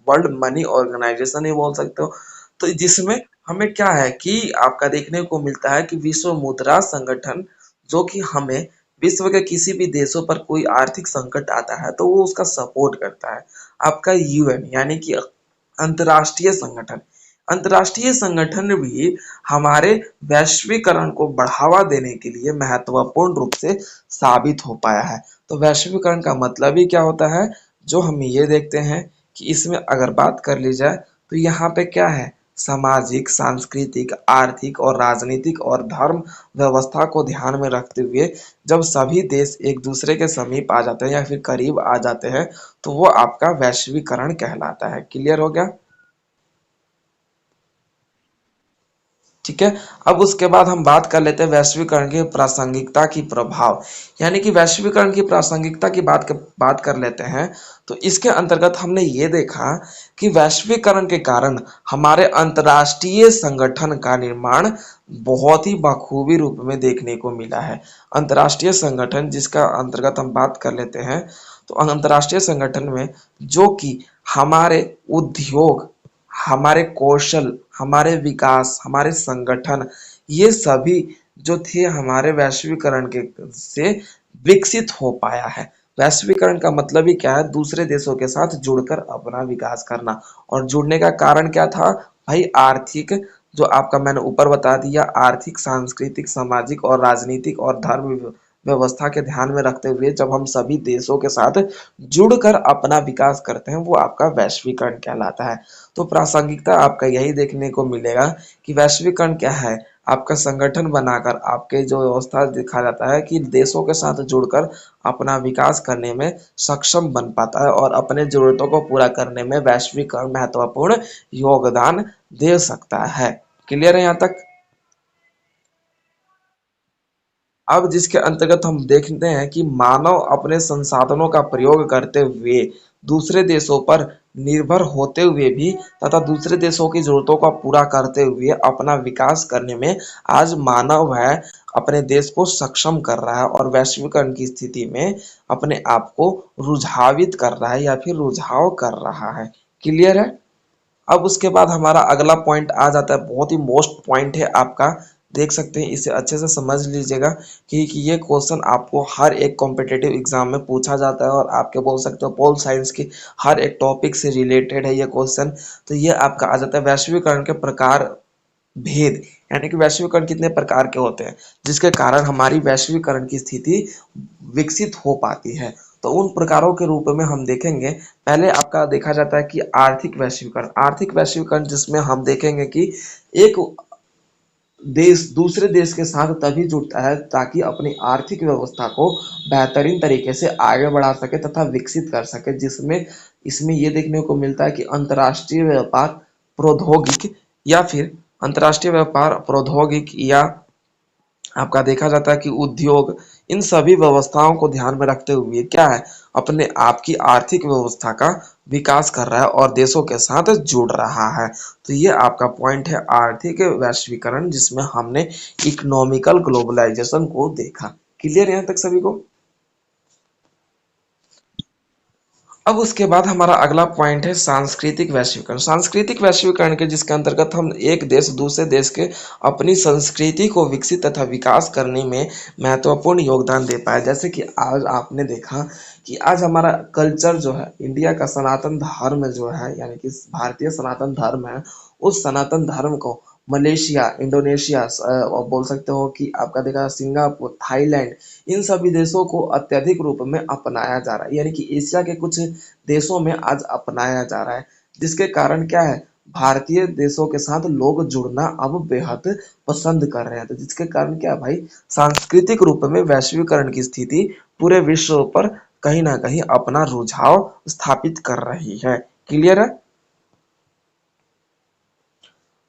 वर्ल्ड मनी ऑर्गेनाइजेशन ही बोल सकते हो। तो जिसमें हमें क्या है कि आपका देखने को मिलता है कि विश्व मुद्रा संगठन जो कि हमें विश्व के किसी भी देशों पर कोई आर्थिक संकट आता है तो वो उसका सपोर्ट करता है। आपका यूएन यानी कि अंतर्राष्ट्रीय संगठन, अंतर्राष्ट्रीय संगठन भी हमारे वैश्वीकरण को बढ़ावा देने के लिए महत्वपूर्ण रूप से साबित हो पाया है। तो वैश्वीकरण का मतलब ही क्या होता है, जो हम ये देखते हैं कि इसमें अगर बात कर ली जाए तो यहाँ पे क्या है, सामाजिक, सांस्कृतिक, आर्थिक और राजनीतिक और धर्म व्यवस्था को ध्यान में रखते हुए जब सभी देश एक दूसरे के समीप आ जाते हैं या फिर करीब आ जाते हैं तो वो आपका वैश्वीकरण कहलाता है। क्लियर हो गया? ठीक है। अब उसके बाद हम बात कर लेते हैं वैश्वीकरण की प्रासंगिकता की प्रभाव, यानी कि वैश्वीकरण की प्रासंगिकता की बात कर लेते हैं। तो इसके अंतर्गत हमने ये देखा कि वैश्वीकरण के कारण हमारे अंतर्राष्ट्रीय संगठन का निर्माण बहुत ही बखूबी रूप में देखने को मिला है। अंतर्राष्ट्रीय संगठन जिसका अंतर्गत हम बात कर लेते हैं, तो अंतर्राष्ट्रीय संगठन में जो कि हमारे उद्योग, हमारे कौशल, हमारे विकास, हमारे संगठन, ये सभी जो थे हमारे वैश्वीकरण के से विकसित हो पाया है। वैश्वीकरण का मतलब ही क्या है? दूसरे देशों के साथ जुड़कर अपना विकास करना। और जुड़ने का कारण क्या था भाई? आर्थिक, जो आपका मैंने ऊपर बता दिया, आर्थिक, सांस्कृतिक, सामाजिक और राजनीतिक और धर्म व्यवस्था के ध्यान में रखते हुए जब हम सभी देशों के साथ जुड़कर अपना विकास करते हैं वो आपका वैश्वीकरण कहलाता है। तो प्रासंगिकता आपका यही देखने को मिलेगा कि वैश्वीकरण क्या है? आपका संगठन बनाकर आपके जो व्यवस्था दिखा जाता है कि देशों के साथ जुड़कर अपना विकास करने में सक्षम बन पाता है और अपने जरूरतों को पूरा करने में वैश्वीकरण महत्वपूर्ण योगदान दे सकता है। क्लियर है यहाँ तक? अब जिसके अंतर्गत हम देखते हैं कि मानव अपने संसाधनों का प्रयोग करते हुए दूसरे देशों पर निर्भर होते हुए भी तथा दूसरे देशों की जरूरतों का पूरा करते हुए अपना विकास करने में आज मानव है अपने देश को सक्षम कर रहा है और वैश्वीकरण की स्थिति में अपने आप को रुझावित कर रहा है या फिर रुझाव कर रहा है। क्लियर है? अब उसके बाद हमारा अगला पॉइंट आ जाता है, बहुत ही मोस्ट पॉइंट है आपका, देख सकते हैं, इसे अच्छे से समझ लीजिएगा कि ये क्वेश्चन आपको हर एक कॉम्पिटिटिव एग्जाम में पूछा जाता है और आपके बोल सकते हो पोल साइंस की हर एक टॉपिक से रिलेटेड है ये क्वेश्चन। तो ये आपका आ जाता है वैश्वीकरण के प्रकार भेद, यानी कि वैश्वीकरण कितने प्रकार के होते हैं जिसके कारण हमारी वैश्वीकरण की स्थिति विकसित हो पाती है। तो उन प्रकारों के रूप में हम देखेंगे, पहले आपका देखा जाता है कि आर्थिक वैश्वीकरण। आर्थिक वैश्वीकरण जिसमें हम देखेंगे कि एक देश दूसरे देश के साथ तभी जुड़ता है ताकि अपनी आर्थिक व्यवस्था को बेहतरीन तरीके से आगे बढ़ा सके तथा विकसित कर सके, जिसमें इसमें यह देखने को मिलता है कि अंतर्राष्ट्रीय व्यापार प्रौद्योगिक या फिर अंतर्राष्ट्रीय व्यापार प्रौद्योगिक या आपका देखा जाता है कि उद्योग, इन सभी व्यवस्थाओं को ध्यान में रखते हुए क्या है, अपने आप की आर्थिक व्यवस्था का विकास कर रहा है और देशों के साथ जुड़ रहा है। तो ये आपका पॉइंट है आर्थिक वैश्वीकरण जिसमें हमने इकोनॉमिकल ग्लोबलाइजेशन को देखा। क्लियर यहाँ तक सभी को? अब उसके बाद हमारा अगला पॉइंट है सांस्कृतिक वैश्वीकरण। सांस्कृतिक वैश्वीकरण के जिसके अंतर्गत हम एक देश दूसरे देश के अपनी संस्कृति को विकसित तथा विकास करने में महत्वपूर्ण योगदान दे पाए। जैसे कि आज आपने देखा कि आज हमारा कल्चर जो है, इंडिया का सनातन धर्म जो है, यानी कि भारतीय सनातन धर्म है, उस सनातन धर्म को मलेशिया, इंडोनेशिया और बोल सकते हो कि आपका देखा सिंगापुर, थाईलैंड, इन सभी देशों को अत्यधिक रूप में अपनाया जा रहा है, यानी कि एशिया के कुछ देशों में आज अपनाया जा रहा है, जिसके कारण क्या है, भारतीय देशों के साथ लोग जुड़ना अब बेहद पसंद कर रहे हैं। तो जिसके कारण क्या है भाई, सांस्कृतिक रूप में वैश्वीकरण की स्थिति पूरे विश्व पर कहीं ना कहीं अपना रुझाव स्थापित कर रही है। क्लियर है?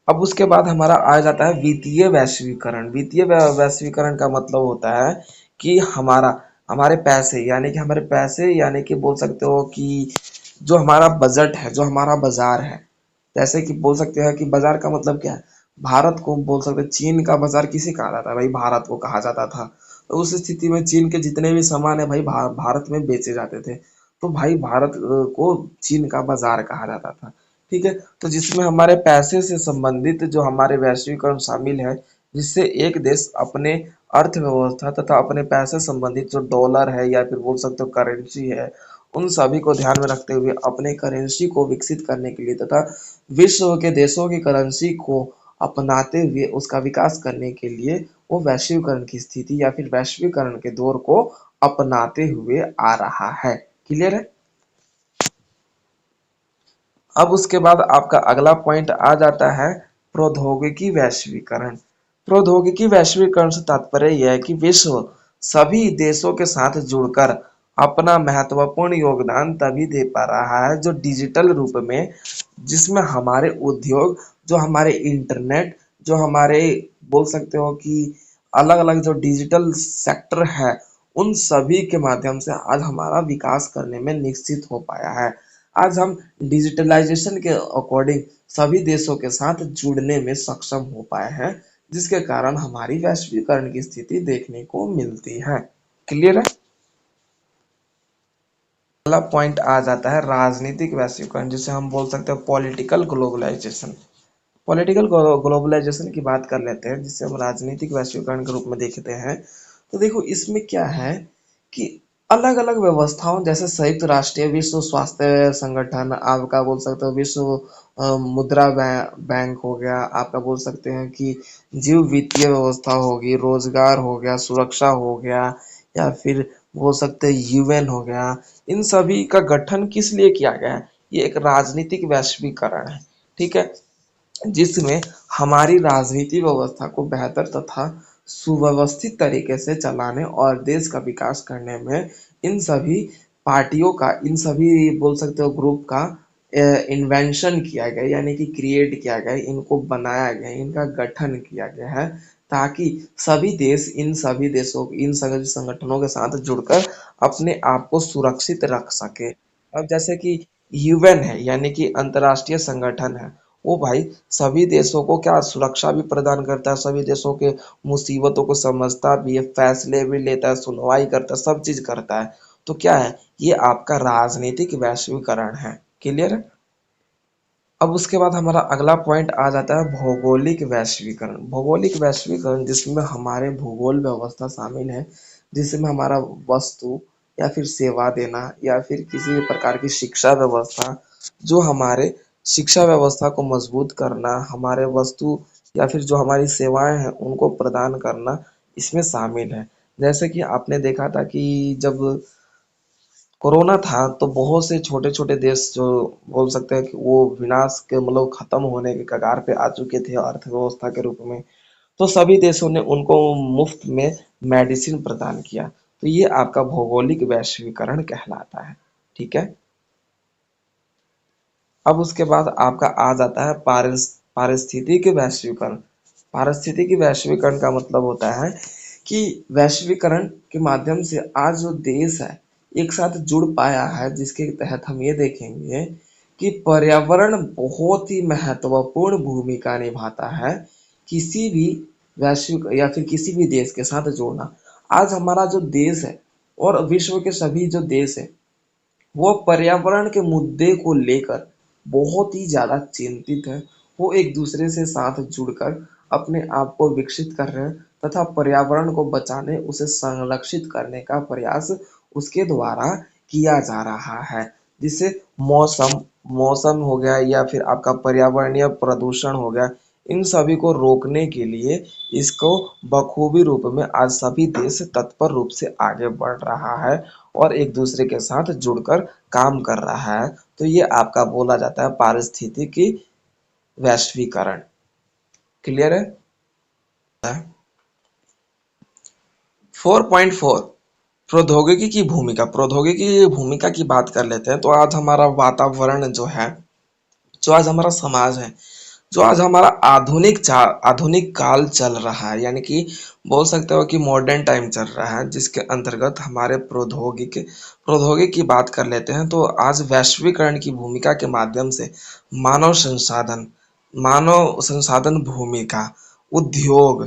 अब उसके बाद हमारा आ जाता है वित्तीय वैश्वीकरण। वित्तीय वैश्वीकरण का मतलब होता है कि हमारा हमारे पैसे, यानी कि हमारे पैसे, यानी कि बोल सकते हो कि जो हमारा बजट है, जो हमारा बाजार है, जैसे कि बोल सकते हैं कि बाजार का मतलब क्या है, भारत को बोल सकते हैं, चीन का बाजार किसे कहा जाता है भाई? भारत को कहा जाता था। तो उस स्थिति में चीन के जितने भी सामान है भाई भारत में बेचे जाते थे। तो भाई भारत को चीन का बाजार कहा जाता था। ठीक है। तो जिसमें हमारे पैसे से संबंधित जो हमारे वैश्वीकरण शामिल है, जिससे एक देश अपने अर्थव्यवस्था तथा अपने पैसे संबंधित जो डॉलर है या फिर बोल सकते हो करेंसी है, उन सभी को ध्यान में रखते हुए अपने करेंसी को विकसित करने के लिए तथा विश्व के देशों की करेंसी को अपनाते हुए उसका विकास करने के लिए वो वैश्वीकरण की स्थिति या फिर वैश्वीकरण के दौर को अपनाते हुए आ रहा है। क्लियर है? अब उसके बाद आपका अगला पॉइंट आ जाता है प्रौद्योगिकी वैश्वीकरण। प्रौद्योगिकी वैश्वीकरण से तात्पर्य यह है कि विश्व सभी देशों के साथ जुड़कर अपना महत्वपूर्ण योगदान तभी दे पा रहा है जो डिजिटल रूप में, जिसमें हमारे उद्योग, जो हमारे इंटरनेट, जो हमारे बोल सकते हो कि अलग अलग जो डिजिटल सेक्टर है, उन सभी के माध्यम से आज हमारा विकास करने में निश्चित हो पाया है। आज हम डिजिटलाइजेशन के अकॉर्डिंग सभी देशों के साथ जुड़ने में सक्षम हो पाए हैं, जिसके कारण हमारी वैश्वीकरण की स्थिति देखने को मिलती है। क्लियर है? अगला पॉइंट आ जाता है राजनीतिक वैश्वीकरण, जिसे हम बोल सकते हैं पॉलिटिकल ग्लोबलाइजेशन। पॉलिटिकल ग्लोबलाइजेशन की बात कर लेते हैं, जिसे हम राजनीतिक वैश्वीकरण के रूप में देखते हैं। तो देखो इसमें क्या है कि अलग अलग व्यवस्थाओं, जैसे संयुक्त राष्ट्रीय, विश्व स्वास्थ्य संगठन, आपका बोल सकते हो विश्व मुद्रा बैंक हो गया, आपका बोल सकते हैं कि जीव वित्तीय व्यवस्था होगी, रोजगार हो गया, सुरक्षा हो गया, या फिर बोल सकते हैं यूएन हो गया। इन सभी का गठन किस लिए किया गया है? ये एक राजनीतिक वैश्वीकरण है, ठीक है, जिसमें हमारी राजनीति व्यवस्था को बेहतर तथा सुव्यवस्थित तरीके से चलाने और देश का विकास करने में इन सभी पार्टियों का, इन सभी बोल सकते हो ग्रुप का इन्वेंशन किया गया, यानी कि क्रिएट किया गया, इनको बनाया गया, इनका गठन किया गया है, ताकि सभी देश इन सभी देशों, इन सभी संगठनों के साथ जुड़कर अपने आप को सुरक्षित रख सके। अब जैसे कि यूएन है, यानी कि अंतर्राष्ट्रीय संगठन है, वो भाई सभी देशों को क्या सुरक्षा भी प्रदान करता है, सभी देशों के मुसीबतों को समझता भी है, फैसले भी लेता है, सुनवाई करता है, सब चीज करता है। तो क्या है, ये आपका राजनीतिक वैश्वीकरण है। क्लियर है? अब उसके बाद हमारा अगला पॉइंट आ जाता है भौगोलिक वैश्वीकरण। भौगोलिक वैश्वीकरण जिसमें हमारे भूगोल व्यवस्था शामिल है, जिसमें हमारा वस्तु या फिर सेवा देना या फिर किसी भी प्रकार की शिक्षा व्यवस्था, जो हमारे शिक्षा व्यवस्था को मजबूत करना, हमारे वस्तु या फिर जो हमारी सेवाएं हैं उनको प्रदान करना इसमें शामिल है। जैसे कि आपने देखा था कि जब कोरोना था तो बहुत से छोटे छोटे देश, जो बोल सकते हैं कि वो विनाश के मतलब खत्म होने के कगार पे आ चुके थे अर्थव्यवस्था के रूप में, तो सभी देशों ने उनको मुफ्त में मेडिसिन प्रदान किया। तो ये आपका भौगोलिक वैश्वीकरण कहलाता है, ठीक है। अब उसके बाद आपका आ जाता है पारिस्थितिकी वैश्वीकरण। पारिस्थितिकी वैश्वीकरण का मतलब होता है कि वैश्वीकरण के माध्यम से आज जो देश है एक साथ जुड़ पाया है, जिसके तहत हम ये देखेंगे कि पर्यावरण बहुत ही महत्वपूर्ण भूमिका निभाता है किसी भी वैश्विक या फिर किसी भी देश के साथ जोड़ना। आज हमारा जो देश है और विश्व के सभी जो देश है, वो पर्यावरण के मुद्दे को लेकर बहुत ही ज़्यादा चिंतित है। वो एक दूसरे से साथ जुड़कर अपने आप को विकसित कर रहे हैं तथा पर्यावरण को बचाने, उसे संरक्षित करने का प्रयास उसके द्वारा किया जा रहा है, जिससे मौसम मौसम हो गया या फिर आपका पर्यावरणीय प्रदूषण हो गया, इन सभी को रोकने के लिए इसको बखूबी रूप में आज सभी देश तत्पर रूप से आगे बढ़ रहा है और एक दूसरे के साथ जुड़कर काम कर रहा है। तो ये आपका बोला जाता है पारिस्थितिकी वैश्वीकरण। क्लियर है? 4.4 प्रौद्योगिकी की भूमिका। प्रौद्योगिकी की भूमिका की बात कर लेते हैं। तो आज हमारा वातावरण जो है, जो आज हमारा समाज है, जो आज हमारा आधुनिक काल चल रहा है, यानी कि बोल सकते हो कि मॉडर्न टाइम चल रहा है, जिसके अंतर्गत हमारे प्रौद्योगिक की बात कर लेते हैं। तो आज वैश्वीकरण की भूमिका के माध्यम से मानव संसाधन मानव संसाधन भूमिका, उद्योग,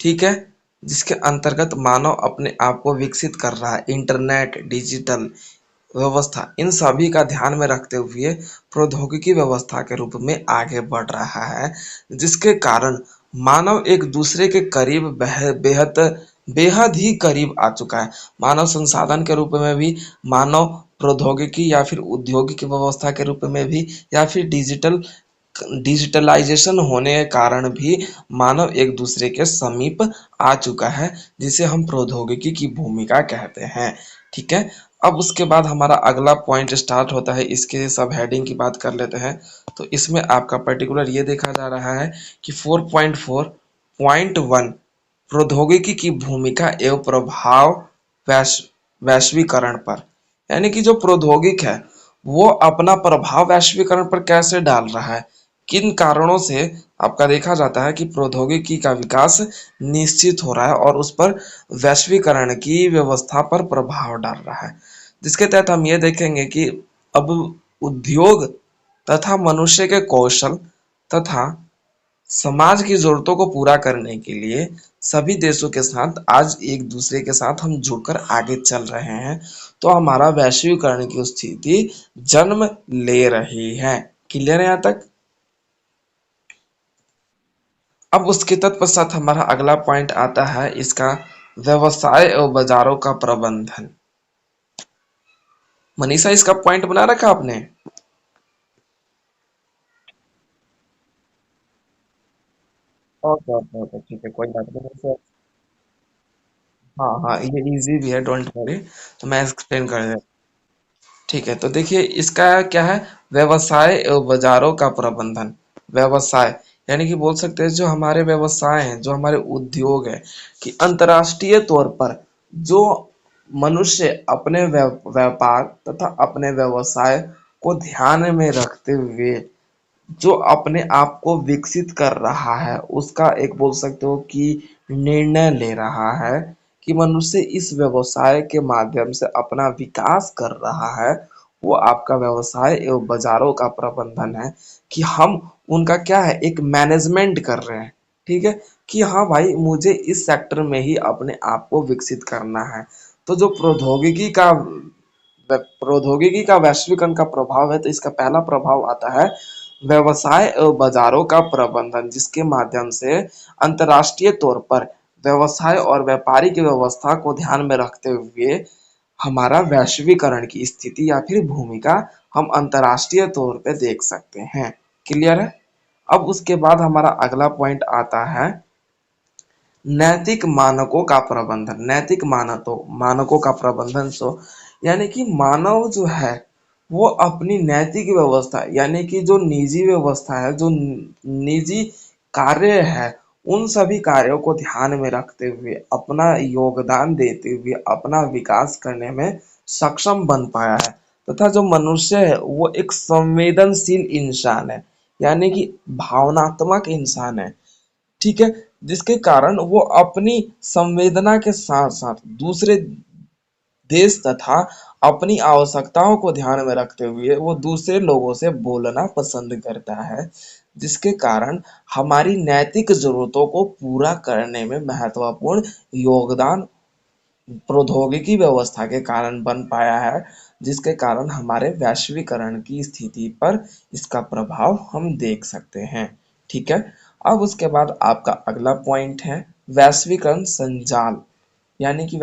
ठीक है, जिसके अंतर्गत मानव अपने आप को विकसित कर रहा है, इंटरनेट, डिजिटल व्यवस्था, इन सभी का ध्यान में रखते हुए प्रौद्योगिकी व्यवस्था के रूप में आगे बढ़ रहा है, जिसके कारण मानव एक दूसरे के करीब बेहद बेहद ही करीब आ चुका है। मानव संसाधन के रूप में भी, मानव प्रौद्योगिकी या फिर औद्योगिक व्यवस्था के रूप में भी, या फिर डिजिटलाइजेशन होने के कारण भी मानव एक दूसरे के समीप आ चुका है, जिसे हम प्रौद्योगिकी की भूमिका कहते हैं, ठीक है। अब उसके बाद हमारा अगला पॉइंट स्टार्ट होता है, इसके सब हेडिंग की बात कर लेते हैं। तो इसमें आपका पर्टिकुलर ये देखा जा रहा है कि 4.4.1 प्रौद्योगिकी की भूमिका एवं प्रभाव वैश्वीकरण पर, यानी कि जो प्रौद्योगिक है वो अपना प्रभाव वैश्वीकरण पर कैसे डाल रहा है, किन कारणों से आपका देखा जाता है कि प्रौद्योगिकी का विकास निश्चित हो रहा है और उस पर वैश्वीकरण की व्यवस्था पर प्रभाव डाल रहा है। जिसके तहत हम ये देखेंगे कि अब उद्योग तथा मनुष्य के कौशल तथा समाज की जरूरतों को पूरा करने के लिए सभी देशों के साथ आज एक दूसरे के साथ हम जुड़कर आगे चल रहे हैं। तो हमारा वैश्वीकरण की स्थिति जन्म ले रही है। क्लियर है यहाँ तक? अब उसके तत्पश्चात हमारा अगला पॉइंट आता है इसका, व्यवसाय एवं बाजारों का प्रबंधन। मनीषा, इसका पॉइंट बना रखा आपने? ओके ओके ओके, ठीक है, कोई बात नहीं सर। हाँ हाँ, ये इजी भी है, डोंट वरी। तो मैं एक्सप्लेन कर देता। ठीक है, तो देखिए इसका क्या है, व्यवसाय एवं बाजारों का प्रबंधन। व्यवसाय यानी कि बोल सकते हैं जो हमारे व्यवसाय हैं, जो हमारे उद्योग है, कि अंतर्राष्ट्रीय तौर पर जो मनुष्य अपने व्यापार तथा अपने व्यवसाय को ध्यान में रखते हुए जो अपने आप को विकसित कर रहा है, उसका एक बोल सकते हो कि निर्णय ले रहा है कि मनुष्य इस व्यवसाय के माध्यम से अपना विकास कर रहा है, वो आपका व्यवसाय एवं बाजारों का प्रबंधन है। कि हम उनका क्या है, एक मैनेजमेंट कर रहे हैं। ठीक है, कि हाँ भाई, मुझे इस सेक्टर में ही अपने आप को विकसित करना है। तो जो प्रौद्योगिकी का वैश्वीकरण का प्रभाव है, तो इसका पहला प्रभाव आता है व्यवसाय एवं बाजारों का प्रबंधन, जिसके माध्यम से अंतर्राष्ट्रीय तौर पर व्यवसाय और व्यापारी की व्यवस्था को ध्यान में रखते हुए हमारा वैश्वीकरण की स्थिति या फिर भूमिका हम अंतर्राष्ट्रीय तौर पे देख सकते हैं। क्लियर है? अब उसके बाद हमारा अगला पॉइंट आता है नैतिक मानकों का प्रबंधन। नैतिक मानकों का प्रबंधन, यानी कि मानव जो है वो अपनी नैतिक व्यवस्था, यानी कि जो निजी व्यवस्था है, जो निजी कार्य है, उन सभी कार्यों को ध्यान में रखते हुए अपना योगदान देते हुए अपना विकास करने में सक्षम बन पाया है। तथा जो मनुष्य है वो एक संवेदनशील इंसान है, यानी कि भावनात्मक इंसान है। ठीक है, जिसके कारण वो अपनी संवेदना के साथ साथ दूसरे देश तथा अपनी आवश्यकताओं को ध्यान में रखते हुए वो दूसरे लोगों से बोलना पसंद करता है, जिसके कारण हमारी नैतिक जरूरतों को पूरा करने में महत्वपूर्ण योगदान प्रौद्योगिकी व्यवस्था के कारण बन पाया है, जिसके कारण हमारे वैश्वीकरण की स्थिति पर इसका प्रभाव हम देख सकते हैं। ठीक है, अब उसके बाद आपका अगला पॉइंट है वैश्वीकरण संजाल, यानी कि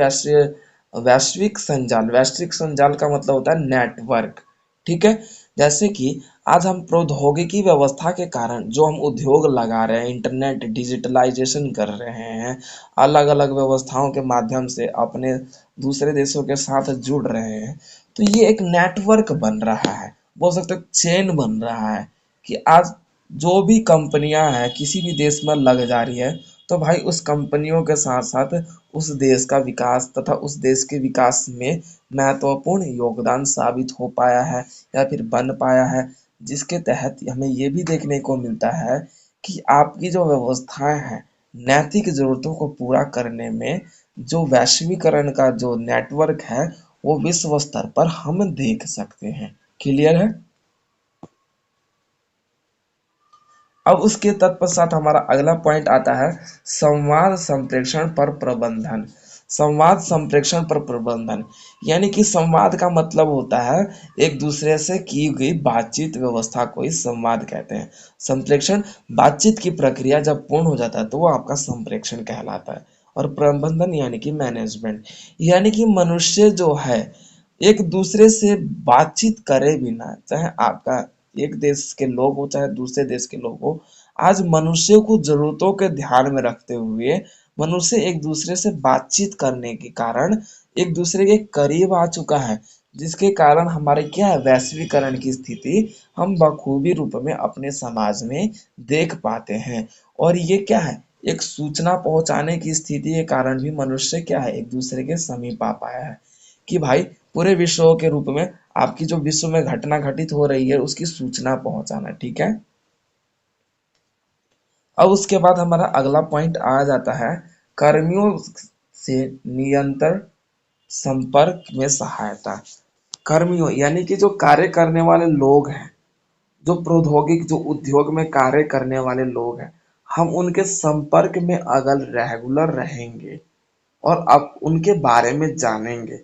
वैश्विक संजाल का मतलब होता है नेटवर्क। ठीक है, जैसे कि आज हम प्रौद्योगिकी व्यवस्था के कारण जो हम उद्योग लगा रहे हैं, इंटरनेट डिजिटलाइजेशन कर रहे हैं, अलग अलग व्यवस्थाओं के माध्यम से अपने दूसरे देशों के साथ जुड़ रहे हैं, तो ये एक नेटवर्क बन रहा है, बोल सकते हैं चेन बन रहा है। कि आज जो भी कंपनियां हैं किसी भी देश में लग जा रही है, तो भाई उस कंपनियों के साथ साथ उस देश का विकास तथा उस देश के विकास में महत्वपूर्ण योगदान साबित हो पाया है या फिर बन पाया है। जिसके तहत हमें ये भी देखने को मिलता है कि आपकी जो व्यवस्थाएं हैं नैतिक जरूरतों को पूरा करने में, जो वैश्वीकरण का जो नेटवर्क है वो विश्व स्तर पर हम देख सकते हैं। क्लियर है? अब उसके तत्पश्चात हमारा अगला पॉइंट आता है संवाद संप्रेषण पर प्रबंधन। संवाद संप्रेषण पर प्रबंधन, यानी कि संवाद का मतलब होता है एक दूसरे से की गई बातचीत व्यवस्था को ही संवाद कहते हैं। संप्रेषण बातचीत की प्रक्रिया जब पूर्ण हो जाता है तो वो आपका संप्रेषण कहलाता है। और प्रबंधन यानी कि मैनेजमेंट, यानी कि मनुष्य जो है एक दूसरे से बातचीत करे बिना, चाहे आपका एक देश के लोग हो चाहे दूसरे देश के लोग हो, आज मनुष्य को जरूरतों के ध्यान में रखते हुए मनुष्य एक दूसरे से बातचीत करने के कारण एक दूसरे के करीब आ चुका है, जिसके कारण हमारे क्या है, वैश्वीकरण की स्थिति हम बखूबी रूप में अपने समाज में देख पाते हैं। और ये क्या है, एक सूचना पहुंचाने की स्थिति के कारण भी मनुष्य क्या है, एक दूसरे के समीप आ पाया है कि भाई पूरे विश्व के रूप में आपकी जो विश्व में घटना घटित हो रही है उसकी सूचना पहुंचाना, ठीक है। अब उसके बाद हमारा अगला पॉइंट आ जाता है, कर्मियों से निरंतर संपर्क में सहायता। कर्मियों यानी कि जो कार्य करने वाले लोग हैं, जो प्रौद्योगिक जो उद्योग में कार्य करने वाले लोग हैं, हम उनके संपर्क में अगर रेगुलर रहेंगे और अब उनके बारे में जानेंगे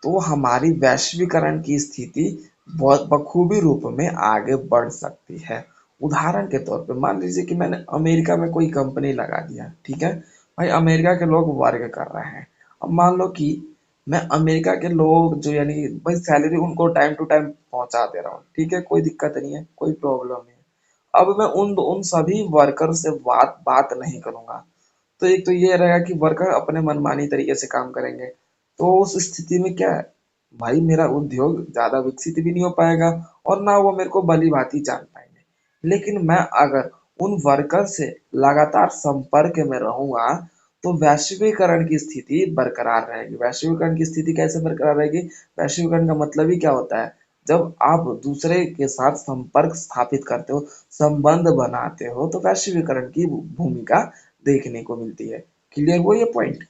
तो हमारी वैश्वीकरण की स्थिति बहुत बखूबी रूप में आगे बढ़ सकती है। उदाहरण के तौर पे मान लीजिए कि मैंने अमेरिका में कोई कंपनी लगा दिया, ठीक है। भाई अमेरिका के लोग वर्क कर रहे हैं। अब मान लो कि मैं अमेरिका के लोग जो यानी कि भाई सैलरी उनको टाइम टू टाइम पहुंचा दे रहा हूँ, ठीक है, कोई दिक्कत नहीं है, कोई प्रॉब्लम नहीं है। अब मैं उन उन सभी वर्कर से बात बात नहीं करूंगा, तो एक तो ये रहेगा कि वर्कर अपने मनमानी तरीके से काम करेंगे, तो उस स्थिति में क्या है, भाई मेरा उद्योग ज्यादा विकसित भी नहीं हो पाएगा और ना वो मेरे को भली भांति जान पाएंगे। लेकिन मैं अगर उन वर्कर से लगातार संपर्क में रहूंगा तो वैश्वीकरण की स्थिति बरकरार रहेगी। वैश्वीकरण की स्थिति कैसे बरकरार रहेगी, वैश्वीकरण का मतलब ही क्या होता है, जब आप दूसरे के साथ संपर्क स्थापित करते हो, संबंध बनाते हो, तो वैश्वीकरण की भूमिका देखने को मिलती है। क्लियर हुआ ये पॉइंट।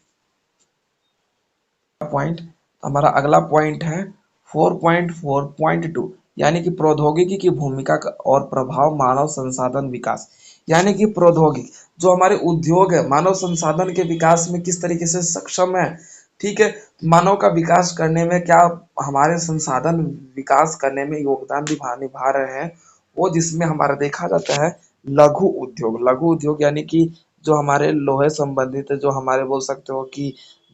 पॉइंट हमारा अगला पॉइंट है 4.4.2, यानी कि प्रौद्योगिकी की भूमिका और प्रभाव मानव संसाधन विकास। यानी कि प्रौद्योगिकी जो हमारे उद्योग है मानव संसाधन के विकास में किस तरीके से सक्षम है, ठीक है। मानव का विकास करने में क्या हमारे संसाधन विकास करने में योगदान निभा निभा रहे हैं, वो जिसमें हमारा देखा जाता है लघु उद्योग। लघु उद्योग यानी कि जो हमारे लोहे संबंधित है, जो हमारे बोल सकते हो कि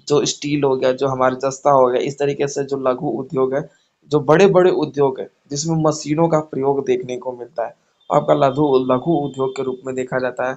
जो स्टील हो गया, जो हमारे जस्ता हो गया, इस तरीके से जो लघु उद्योग है, जो बड़े बड़े उद्योग है जिसमें मशीनों का प्रयोग देखने को मिलता है, आपका लघु लघु उद्योग के रूप में देखा जाता है।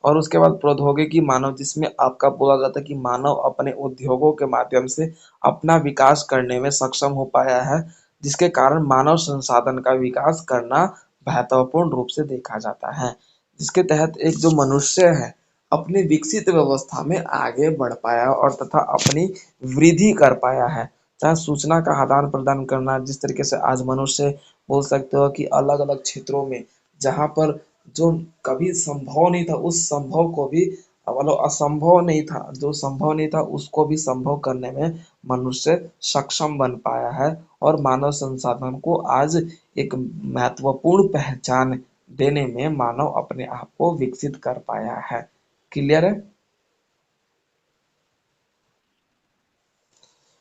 और उसके बाद प्रौद्योगिकी मानव, जिसमें आपका बोला जाता है कि मानव अपने उद्योगों के माध्यम से अपना विकास करने में सक्षम हो पाया है, जिसके कारण मानव संसाधन का विकास करना महत्वपूर्ण रूप से देखा जाता है, जिसके तहत एक जो मनुष्य है अपनी विकसित व्यवस्था में आगे बढ़ पाया और तथा अपनी वृद्धि कर पाया है। चाहे सूचना का आदान प्रदान करना, जिस तरीके से आज मनुष्य बोल सकते हो कि अलग अलग क्षेत्रों में जहाँ पर जो कभी संभव नहीं था उस संभव को भी, मतलब असंभव नहीं था, जो संभव नहीं था उसको भी संभव करने में मनुष्य सक्षम बन पाया है और मानव संसाधन को आज एक महत्वपूर्ण पहचान देने में मानव अपने आप को विकसित कर पाया है। क्लियर है।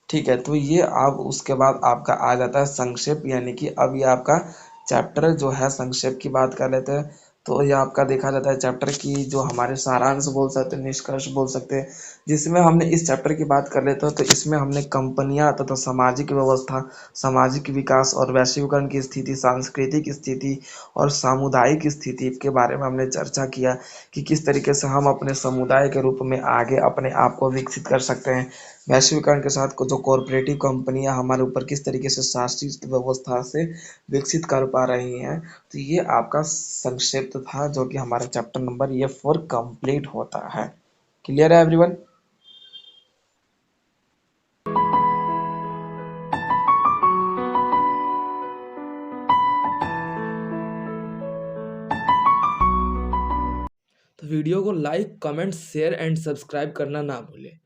ठीक है, तो ये अब उसके बाद आपका आ जाता है संक्षेप, यानी कि अब ये आपका चैप्टर जो है संक्षेप की बात कर लेते हैं। तो ये आपका देखा जाता है चैप्टर की जो हमारे सारांश बोल सकते हैं, निष्कर्ष बोल सकते हैं, जिसमें हमने इस चैप्टर की बात कर लेते हैं। तो इसमें हमने कंपनियां तथा सामाजिक व्यवस्था, सामाजिक विकास और वैश्वीकरण की स्थिति, सांस्कृतिक स्थिति और सामुदायिक स्थिति के बारे में हमने चर्चा किया कि किस तरीके से हम अपने समुदाय के रूप में आगे अपने आप को विकसित कर सकते हैं। वैश्वीकरण के साथ जो कॉरपोरेटिव कंपनियां हमारे ऊपर किस तरीके से शासित व्यवस्था से विकसित कर पा रही हैं। तो ये आपका संक्षिप्त था जो कि हमारा चैप्टर नंबर ये 4 कंप्लीट होता है। क्लियर है एवरीवन। तो वीडियो को like, comment, share and subscribe करना ना भूलें।